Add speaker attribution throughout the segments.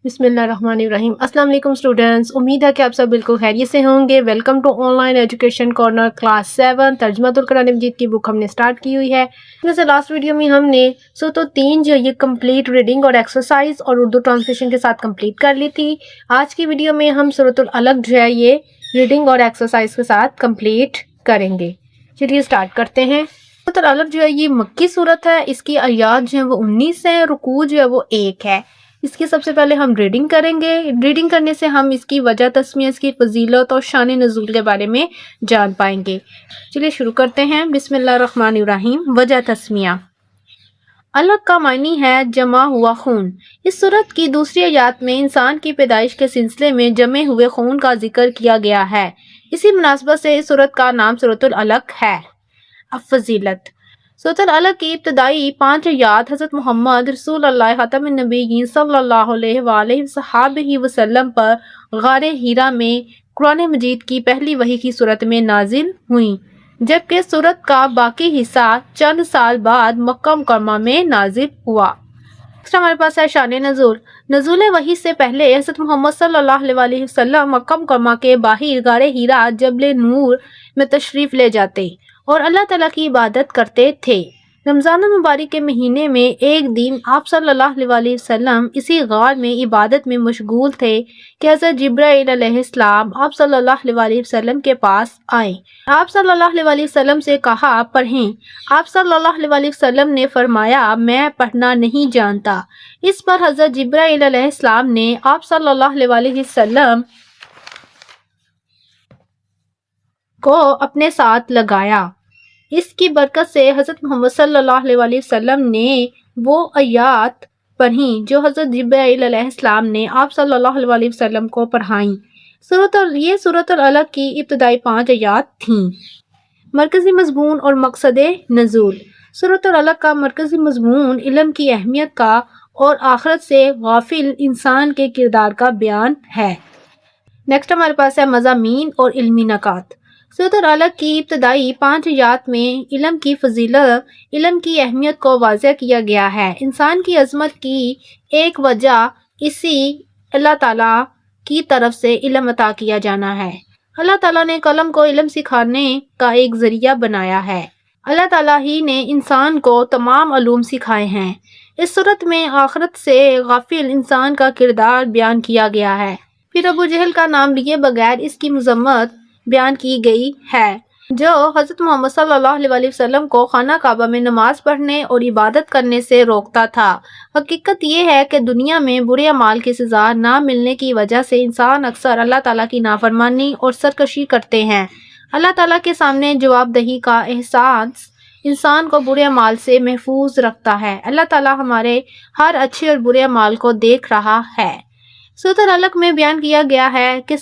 Speaker 1: بسم اللہ الرحمن الرحیم۔ السلام علیکم اسٹوڈنٹس، امید ہے کہ آپ سب بالکل خیریت سے ہوں گے۔ Welcome to online education corner class 7 ترجمہ القرآن مجید کی بک ہم نے سٹارٹ کی ہوئی ہے۔ جیسے لاسٹ ویڈیو میں ہم نے سورۃ التین جو یہ کمپلیٹ ریڈنگ اور ایکسرسائز اور اردو ٹرانسلیشن کے ساتھ کمپلیٹ کر لی تھی۔ آج کی ویڈیو میں ہم سورۃ العلق جو ہے یہ ریڈنگ اور ایکسرسائز کے ساتھ کمپلیٹ کریں گے۔ چلیے سٹارٹ کرتے ہیں۔ سورۃ العلق جو ہے یہ مکی صورت ہے، اس کی آیات جو ہیں وہ 19 ہیں، رکوع جو ہے وہ 1 ہے۔ اس کی سب سے پہلے ہم ریڈنگ کریں گے۔ ریڈنگ کرنے سے ہم اس کی وجہ تسمیہ، اس کی فضیلت اور شان نزول کے بارے میں جان پائیں گے۔ چلیے شروع کرتے ہیں۔ بسم اللہ الرحمن الرحیم۔ وجہ تسمیہ۔ علق کا معنی ہے جمع ہوا خون۔ اس سورت کی دوسری آیات میں انسان کی پیدائش کے سلسلے میں جمع ہوئے خون کا ذکر کیا گیا ہے۔ اسی مناسبت سے اس سورت کا نام سورۃ العلق ہے۔ اب فضیلت۔ سورۃ العلق کی ابتدائی 5 آیات حضرت محمد رسول اللہ خاتم النبیین صلی اللہ علیہ وآلہ وصحبہ وسلم پر غار حرا میں قرآن مجید کی پہلی وحی کی صورت میں نازل ہوئیں، جبکہ سورت کا باقی حصہ چند سال بعد مکہ مکرمہ میں نازل ہوا۔ ہمارے پاس ہے شان نزول۔ نزول وحی سے پہلے حضرت محمد صلی اللہ علیہ وآلہ وسلم مکہ مکرمہ کے باہر غار حرا جبل نور میں تشریف لے جاتے اور اللہ تعالیٰ کی عبادت کرتے تھے۔ رمضان المبارک کے مہینے میں ایک دن آپ صلی اللہ علیہ وآلہ وسلم اسی غار میں عبادت میں مشغول تھے کہ حضرت جبرائیل علیہ السلام آپ صلی اللہ علیہ وآلہ وسلم کے پاس آئے۔ آپ صلی اللہ علیہ وآلہ وسلم سے کہا پڑھیں۔ آپ صلی اللہ علیہ وآلہ وسلم نے فرمایا میں پڑھنا نہیں جانتا۔ اس پر حضرت جبرائیل علیہ السلام نے آپ صلی اللہ علیہ وآلہ وسلم کو اپنے ساتھ لگایا۔ اس کی برکت سے حضرت محمد صلی اللہ علیہ وآلہ وسلم نے وہ آیات پڑھیں جو حضرت جبرائیل علیہ السلام نے آپ صلی اللہ علیہ وآلہ وسلم کو پڑھائیں۔ یہ سورۃ العلق کی ابتدائی 5 آیات تھیں۔ مرکزی مضمون اور مقصد نزول۔ سورۃ العلق کا مرکزی مضمون علم کی اہمیت کا اور آخرت سے غافل انسان کے کردار کا بیان ہے۔ نیکسٹ ہمارے پاس ہے مضامین اور علمی نکات۔ سورۃ العلق کی ابتدائی 5 آیات میں علم کی فضیلت، علم کی اہمیت کو واضح کیا گیا ہے۔ انسان کی عظمت کی ایک وجہ اسی اللہ تعالیٰ کی طرف سے علم عطا کیا جانا ہے۔ اللہ تعالیٰ نے قلم کو علم سکھانے کا ایک ذریعہ بنایا ہے۔ اللہ تعالیٰ ہی نے انسان کو تمام علوم سکھائے ہیں۔ اس صورت میں آخرت سے غافل انسان کا کردار بیان کیا گیا ہے۔ پھر ابو جہل کا نام لیے بغیر اس کی مذمت بیان کی گئی ہے جو حضرت محمد صلی اللہ علیہ وآلہ وسلم کو خانہ کعبہ میں نماز پڑھنے اور عبادت کرنے سے روکتا تھا۔ حقیقت یہ ہے کہ دنیا میں برے اعمال کی سزا نہ ملنے کی وجہ سے انسان اکثر اللہ تعالیٰ کی نافرمانی اور سرکشی کرتے ہیں۔ اللہ تعالیٰ کے سامنے جواب دہی کا احساس انسان کو برے اعمال سے محفوظ رکھتا ہے۔ اللہ تعالیٰ ہمارے ہر اچھے اور برے اعمال کو دیکھ رہا ہے۔ سورۃ العلق میں بیان کیا گیا ہے کہ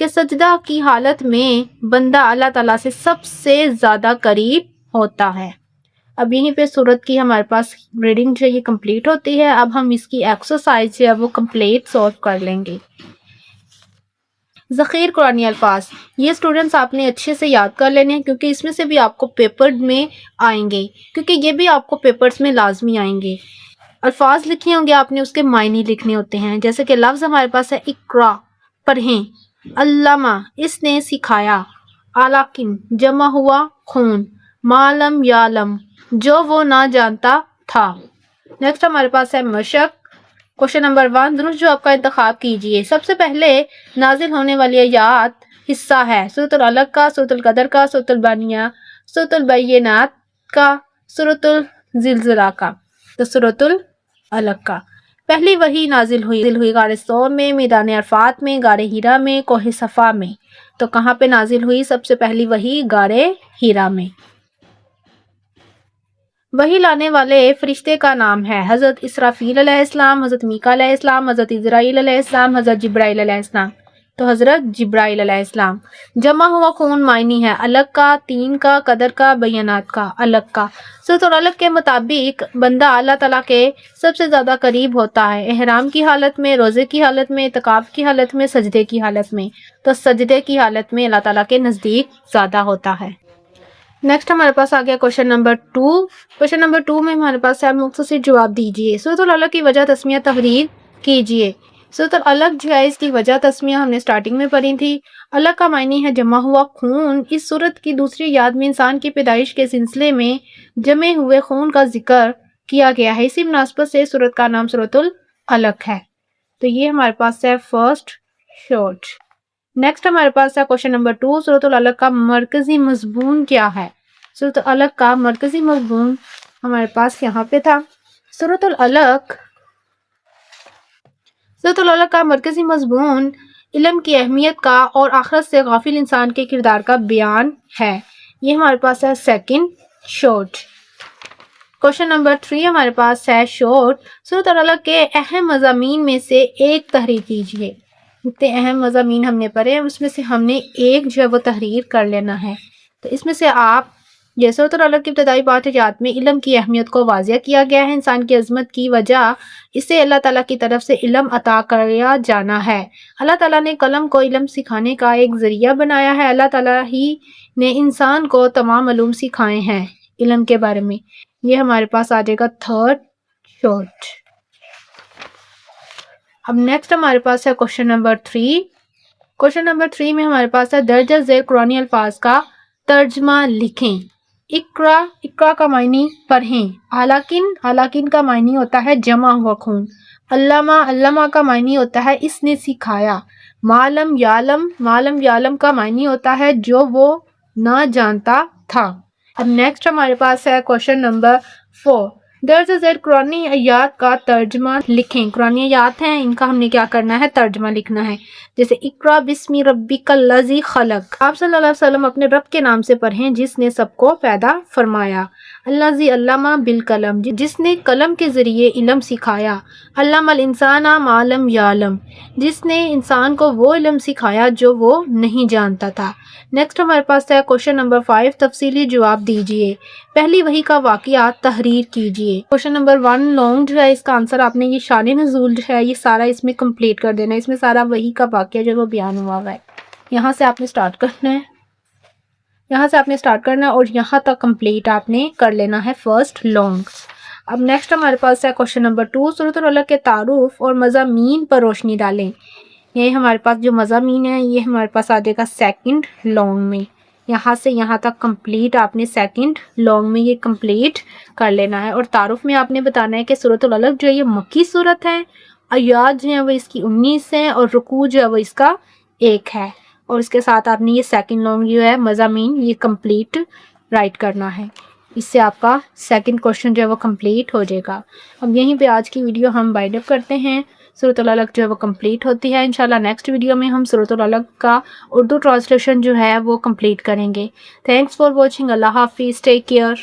Speaker 1: سجدہ کی حالت میں بندہ اللہ تعالیٰ سے سب سے زیادہ قریب ہوتا ہے۔ اب یہیں پہ سورت کی ہمارے پاس ریڈنگ جو یہ کمپلیٹ ہوتی ہے۔ اب ہم اس کی ایکسرسائز جو ہے وہ کمپلیٹ سولو کر لیں گے۔ ذخیر قرآنی الفاظ، یہ اسٹوڈنٹس آپ نے اچھے سے یاد کر لینے ہیں کیونکہ اس میں سے بھی آپ کو پیپر میں آئیں گے، کیونکہ یہ بھی آپ کو پیپرز میں لازمی آئیں گے۔ الفاظ لکھے ہوں گے آپ نے، اس کے معنی لکھنے ہوتے ہیں۔ جیسے کہ لفظ ہمارے پاس ہے اقرا، پڑھیں۔ علامہ، اس نے سکھایا۔ علاقن، جمع ہوا خون۔ معلم یعلم، جو وہ نہ جانتا تھا۔ نیکسٹ ہمارے پاس ہے مشق۔ کوشچن نمبر 1، درست جواب کا انتخاب کیجئے۔ سب سے پہلے نازل ہونے والی آیات حصہ ہے سورۃ العلق کا، سورۃ القدر کا، سورۃ البانیہ، سورۃ البینات کا، سورۃ الزلزلہ کا۔ تو سورۃ العلق کا پہلی وحی نازل ہوئی غار ثور میں، میدان عرفات میں، غار حرا میں، کوہ صفا میں۔ تو کہاں پہ نازل ہوئی سب سے پہلی وحی؟ غار حرا میں۔ وحی لانے والے فرشتے کا نام ہے حضرت اسرافیل علیہ السلام، حضرت میکا علیہ السلام، حضرت عزرائیل علیہ السلام، حضرت جبرائیل علیہ السلام۔ تو حضرت جبرائیل علیہ السلام۔ جمع ہوا خون معنی ہے علق کا، تین کا، قدر کا، بینات کا۔ علق کا سورۃ العلق کے مطابق بندہ اللہ تعالیٰ کے سب سے زیادہ قریب ہوتا ہے احرام کی حالت میں، روزے کی حالت میں، اعتکاف کی حالت میں، سجدے کی حالت میں۔ تو سجدے کی حالت میں اللہ تعالیٰ کے نزدیک زیادہ ہوتا ہے۔ نیکسٹ ہمارے پاس آ گیا کوشچن نمبر 2۔ کوشچن نمبر 2 میں ہمارے پاس ہے مختصر جواب دیجیے۔ سورۃ العلق کی وجہ تسمیہ تحریر کیجیے۔ سورۃ العلق جو ہے اس کی وجہ تسمیہ ہم نے سٹارٹنگ میں پڑھی تھی۔ علق کا معنی ہے جمع ہوا خون۔ اس سورت کی دوسری یاد میں انسان کی پیدائش کے سلسلے میں جمع ہوئے خون کا ذکر کیا گیا ہے، اسی مناسبت سے سورت کا نام سورۃ العلق ہے۔ تو یہ ہمارے پاس ہے فرسٹ شارٹ۔ نیکسٹ ہمارے پاس ہے کوشچن نمبر 2، سورۃ العلق کا مرکزی مضمون کیا ہے؟ سورۃ العلق کا مرکزی مضمون ہمارے پاس یہاں پہ تھا۔ سورۃ العلق کا مرکزی مضمون علم کی اہمیت کا اور آخرت سے غافل انسان کے کردار کا بیان ہے۔ یہ ہمارے پاس ہے سیکنڈ شارٹ۔ کوشچن نمبر 3 ہمارے پاس ہے شارٹ، سورۃ العلق کے اہم مضامین میں سے ایک تحریر کیجیے۔ اتنے اہم مضامین ہم نے پڑھے ہیں، اس میں سے ہم نے ایک جو ہے وہ تحریر کر لینا ہے۔ تو اس میں سے آپ یہ سورۃ العلق کی ابتدائی باتجات میں علم کی اہمیت کو واضح کیا گیا ہے۔ انسان کی عظمت کی وجہ اسے اللہ تعالیٰ کی طرف سے علم عطا کیا جانا ہے۔ اللہ تعالیٰ نے قلم کو علم سکھانے کا ایک ذریعہ بنایا ہے۔ اللہ تعالیٰ ہی نے انسان کو تمام علوم سکھائے ہیں علم کے بارے میں۔ یہ ہمارے پاس آ جائے گا تھرڈ شارٹ۔ اب نیکسٹ ہمارے پاس ہے کوشچن نمبر 3۔ کوشچن نمبر 3 میں ہمارے پاس ہے درجہ ذیل قرآنی الفاظ کا ترجمہ لکھیں۔ اقرا کا معنی پڑھیں۔ علاقین کا معنی ہوتا ہے جمع ہوا خون۔ علامہ کا معنی ہوتا ہے اس نے سکھایا۔ معلم یعلم کا معنی ہوتا ہے جو وہ نہ جانتا تھا۔ اب نیکسٹ ہمارے پاس ہے کوشچن نمبر 4، درج ذیل قرآنی آیات کا ترجمہ لکھیں۔ قرآنی آیات ہیں، ان کا ہم نے کیا کرنا ہے؟ ترجمہ لکھنا ہے۔ جیسے اقرا بسم ربک الذی خلق، آپ صلی اللہ علیہ وسلم اپنے رب کے نام سے پڑھیں جس نے سب کو پیدا فرمایا۔ الذی علم بالقلم، جس نے قلم کے ذریعے علم سکھایا۔ علم الانسان ما لم یعلم، جس نے انسان کو وہ علم سکھایا جو وہ نہیں جانتا تھا۔ نیکسٹ ہمارے پاس ہے کوشچن نمبر 5، تفصیلی جواب دیجیے۔ پہلی وحی کا واقعہ تحریر کیجیے۔ کوشچن نمبر 1 لانگ جو ہے اس کا آنسر آپ نے یہ شان نزول جو ہے یہ سارا اس میں کمپلیٹ کر دینا ہے۔ اس میں سارا وحی کا واقعہ جو ہے وہ بیان ہوا ہوا ہے۔ یہاں سے آپ نے سٹارٹ کرنا ہے اور یہاں تک کمپلیٹ آپ نے کر لینا ہے فرسٹ لانگ۔ اب نیکسٹ ہمارے پاس ہے کوشچن نمبر 2، سورۃ العلق کے تعارف اور مضامین پر روشنی ڈالیں۔ یہ ہمارے پاس جو مضامین ہیں یہ ہمارے پاس آ جائے گا سیکنڈ لانگ میں۔ یہاں سے یہاں تک کمپلیٹ آپ نے سیکنڈ لانگ میں یہ کمپلیٹ کر لینا ہے، اور تعارف میں آپ نے بتانا ہے کہ سورۃ العلق جو ہے یہ مکی صورت ہے، آیات جو ہیں وہ اس کی 19 ہیں، اور رکوع جو ہے وہ اس کا 1 ہے، اور اس کے ساتھ آپ نے یہ سیکنڈ لانگ جو ہے مضامین یہ کمپلیٹ رائٹ کرنا ہے۔ اس سے آپ کا سیکنڈ کوشچن جو ہے وہ کمپلیٹ ہو جائے گا۔ اب یہیں پہ آج کی ویڈیو ہم وائنڈ اپ کرتے ہیں۔ سورۃ العلق جو ہے وہ کمپلیٹ ہوتی ہے۔ انشاءاللہ نیکسٹ ویڈیو میں ہم سورۃ العلق کا اردو ٹرانسلیشن جو ہے وہ کمپلیٹ کریں گے۔ Thanks for watching. اللہ حافظ، ٹیک کیئر۔